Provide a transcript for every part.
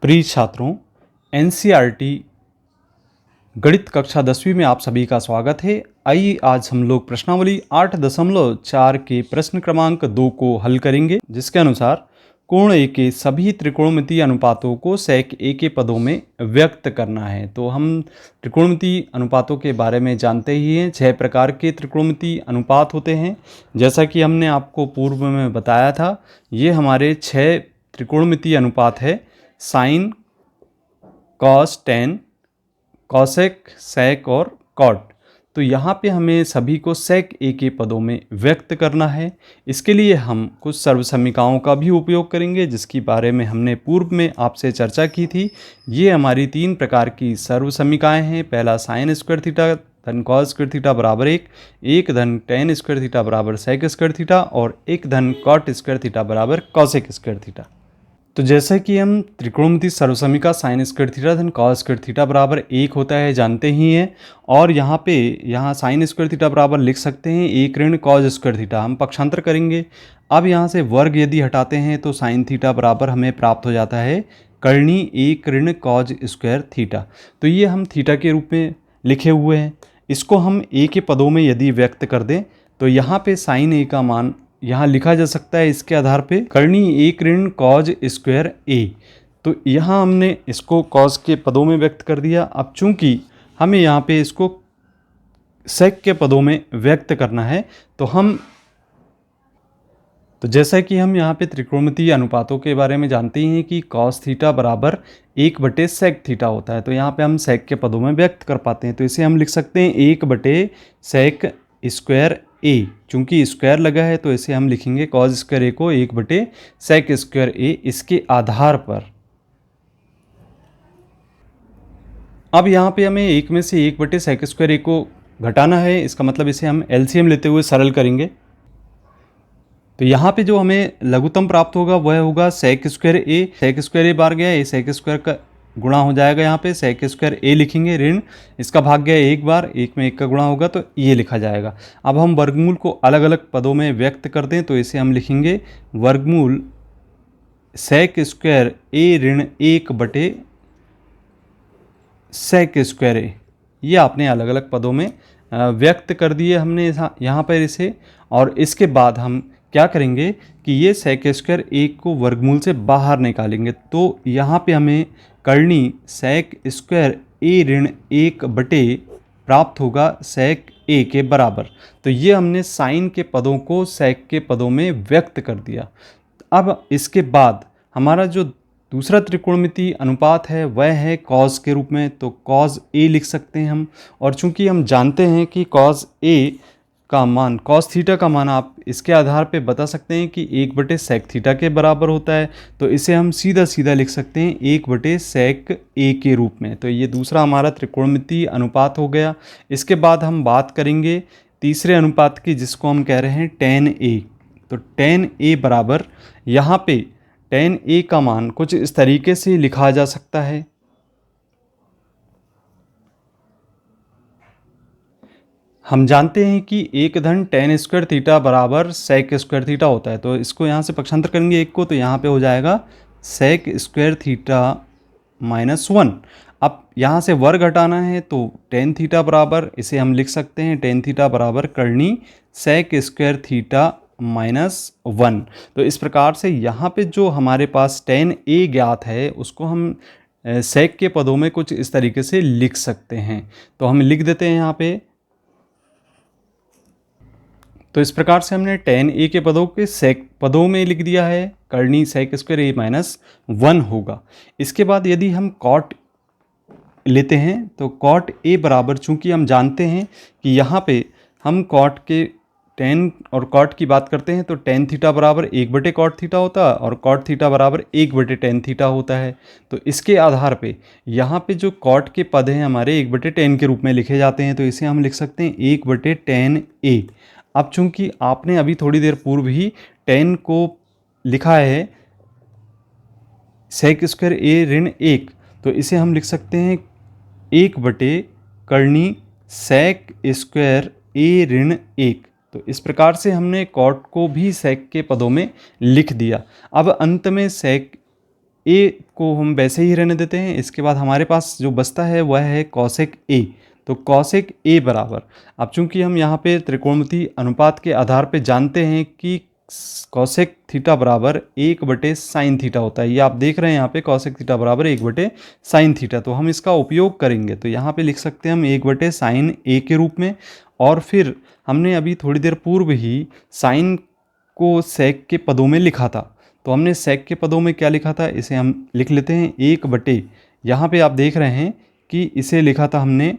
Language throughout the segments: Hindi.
प्रिय छात्रों, एनसीईआरटी गणित कक्षा 10वीं में आप सभी का स्वागत है। आइए आज हम लोग प्रश्नावली 8.4 के प्रश्न क्रमांक 2 को हल करेंगे, जिसके अनुसार कोण ए के सभी त्रिकोणमितीय अनुपातों को सेक ए के पदों में व्यक्त करना है। तो हम त्रिकोणमितीय अनुपातों के बारे में जानते ही हैं। 6 प्रकार के त्रिकोणमितीय अनुपात होते हैं, जैसा कि हमने आपको पूर्व में बताया था। ये हमारे 6 त्रिकोणमितीय अनुपात है: साइन, कॉस, टेन, कॉसेक, सेक और कॉट। तो यहाँ पे हमें सभी को सेक ए के पदों में व्यक्त करना है। इसके लिए हम कुछ सर्वसमीकाओं का भी उपयोग करेंगे, जिसके बारे में हमने पूर्व में आपसे चर्चा की थी। ये हमारी 3 प्रकार की सर्वसमीकाएं हैं। पहला साइन स्क्वायर थीटा धन कॉस स्क्वायर थीटा बराबर 1, एक धन टेन स्क्वायर थीटा बराबर सेक स्क्वायर थीटा और एक धन कॉट स्क्वायर थीटा बराबर कॉसेक स्क्वायर थीटा। तो जैसे कि हम त्रिकोणमितीय सर्वसमीका साइन स्क्वायर थीटा धन कॉस स्क्वायर थीटा बराबर 1 होता है जानते ही हैं। और यहाँ साइन स्क्वायर थीटा बराबर लिख सकते हैं 1 ऋण कॉस स्क्वायर थीटा। हम पक्षांतर करेंगे। अब यहाँ से वर्ग यदि हटाते हैं तो साइन थीटा बराबर हमें प्राप्त हो जाता है कर्णी 1 ऋण कॉस स्क्वायर थीटा। तो ये हम थीटा के रूप में लिखे हुए हैं। इसको हम ए के पदों में यदि व्यक्त कर दें तो यहाँ पे साइन ए का मान यहाँ लिखा जा सकता है इसके आधार पे कर्णी 1 ऋण कॉज स्क्वायर ए। तो यहाँ हमने इसको कॉज के पदों में व्यक्त कर दिया। अब चूंकि हमें यहाँ पे इसको सेक के पदों में व्यक्त करना है तो जैसा कि हम यहाँ पे त्रिकोणमितीय अनुपातों के बारे में जानते हैं कि कॉस थीटा बराबर 1/सेक थीटा होता है। तो यहाँ पे हम सेक के पदों में व्यक्त कर पाते हैं। तो इसे हम लिख सकते हैं 1/सेक स्क्वायर ए। चूंकि स्क्वायर लगा है तो इसे हम लिखेंगे कॉस स्क्वायर ए को 1/सेक स्क्वायर ए इसके आधार पर। अब यहाँ पे हमें 1 में से 1/सेक स्क्वायर ए को घटाना है। इसका मतलब इसे हम एलसीएम लेते हुए सरल करेंगे। तो यहाँ पे जो हमें लघुत्तम प्राप्त होगा वह होगा सेक स्क्वायर ए। सेक स्क्वायर ए बार गया, ए सेक स्क्वायर का गुणा हो जाएगा। यहाँ पे सेक स्क्वायर ए लिखेंगे ऋण, इसका भाग गया एक बार, 1 में 1 का गुणा होगा तो ये लिखा जाएगा। अब हम वर्गमूल को अलग अलग पदों में व्यक्त कर दें तो इसे हम लिखेंगे वर्गमूल सेक स्क्वायर ए ऋण 1/सेक स्क्वायर ए। ये आपने अलग अलग पदों में व्यक्त कर दिए हमने यहाँ पर इसे। और इसके बाद हम क्या करेंगे कि ये सेक स्क्वायर ए को वर्गमूल से बाहर निकालेंगे। तो यहाँ पे हमें कर्णी सेक स्क्वायर ए ऋण 1/ प्राप्त होगा सेक ए के बराबर। तो ये हमने साइन के पदों को सेक के पदों में व्यक्त कर दिया। अब इसके बाद हमारा जो दूसरा त्रिकोणमितीय अनुपात है वह है कॉस के रूप में। तो कॉस ए लिख सकते हैं हम। और चूंकि हम जानते हैं कि कॉस ए का मान कॉस थीटा का मान आप इसके आधार पे बता सकते हैं कि 1/सेक थीटा के बराबर होता है। तो इसे हम सीधा सीधा लिख सकते हैं 1/सेक ए के रूप में। तो ये दूसरा हमारा त्रिकोणमितीय अनुपात हो गया। इसके बाद हम बात करेंगे तीसरे अनुपात की, जिसको हम कह रहे हैं टेन ए। तो टेन ए बराबर यहाँ पे टेन ए का मान कुछ इस तरीके से लिखा जा सकता है। हम जानते हैं कि 1 धन टेन स्क्वायर थीटा बराबर सेक स्क्वायर थीटा होता है। तो इसको यहाँ से पक्षांतर करेंगे एक को, तो यहाँ पे हो जाएगा सेक स्क्वायर थीटा -1। अब यहाँ से वर्ग हटाना है तो टेन थीटा बराबर इसे हम लिख सकते हैं टेन थीटा बराबर कर्णी सेक स्क्वायर थीटा -1। तो इस प्रकार से यहाँ पे जो हमारे पास टेन ए ज्ञात है उसको हम सेक के पदों में कुछ इस तरीके से लिख सकते हैं। तो हम लिख देते हैं यहाँ पे। तो इस प्रकार से हमने टेन ए के पदों के सेक पदों में लिख दिया है कर्णी सेक स्क्वायर ए -1 होगा। इसके बाद यदि हम कॉट लेते हैं तो कॉट ए बराबर, चूंकि हम जानते हैं कि यहाँ पे हम कॉट के टेन और कॉट की बात करते हैं तो टेन थीटा बराबर 1/कॉट थीटा होता है और कॉट थीटा बराबर 1/टेन थीटा होता है। तो इसके आधार पे यहाँ पे जो कॉट के पद हैं हमारे 1/टेन के रूप में लिखे जाते हैं। तो इसे हम लिख सकते हैं 1/टेन ए। अब चूंकि आपने अभी थोड़ी देर पूर्व ही टेन को लिखा है सेक स्क्वायर ए ऋण 1, तो इसे हम लिख सकते हैं 1/कर्णी सेक स्क्वायर ए ऋण 1। तो इस प्रकार से हमने कॉट को भी सेक के पदों में लिख दिया। अब अंत में सेक ए को हम वैसे ही रहने देते हैं। इसके बाद हमारे पास जो बचता है वह है कॉसेक ए। तो कॉसेक ए बराबर, अब चूंकि हम यहाँ पे त्रिकोणमितीय अनुपात के आधार पे जानते हैं कि कॉसेक थीटा बराबर 1/साइन थीटा होता है। ये आप देख रहे हैं यहाँ पे कॉसेक थीटा बराबर 1/साइन थीटा। तो हम इसका उपयोग करेंगे तो यहाँ पे लिख सकते हैं हम 1/साइन ए के रूप में। और फिर हमने अभी थोड़ी देर पूर्व ही साइन को सेक के पदों में लिखा था। तो हमने सेक के पदों में क्या लिखा था, इसे हम लिख लेते हैं 1/, यहाँ पे आप देख रहे हैं कि इसे लिखा था हमने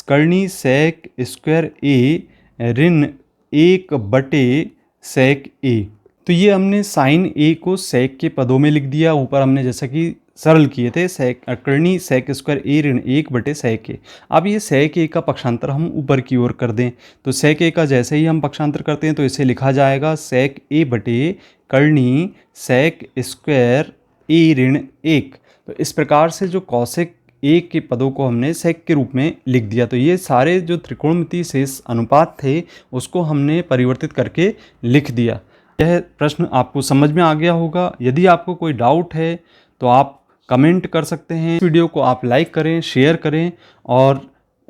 कर्णी सेक स्क्वायर ए ऋण 1/सेक ए। तो ये हमने साइन ए को सेक के पदों में लिख दिया। ऊपर हमने जैसा कि सरल किए थे कर्णी सेक स्क्वायर ए ऋण 1/सेक ए। अब ये सेक ए का पक्षांतर हम ऊपर की ओर कर दें तो सेक ए का जैसे ही हम पक्षांतर करते हैं तो इसे लिखा जाएगा सेक ए बटे कर्णी सेक स्क्वायर ए ऋण 1। तो इस प्रकार से जो कॉसेक ए के पदों को हमने सेक के रूप में लिख दिया। तो ये सारे जो त्रिकोणमितीय शेष अनुपात थे उसको हमने परिवर्तित करके लिख दिया। यह प्रश्न आपको समझ में आ गया होगा। यदि आपको कोई डाउट है तो आप कमेंट कर सकते हैं। वीडियो को आप लाइक करें, शेयर करें, और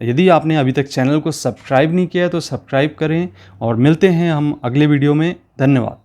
यदि आपने अभी तक चैनल को सब्सक्राइब नहीं किया है तो सब्सक्राइब करें। और मिलते हैं हम अगले वीडियो में। धन्यवाद।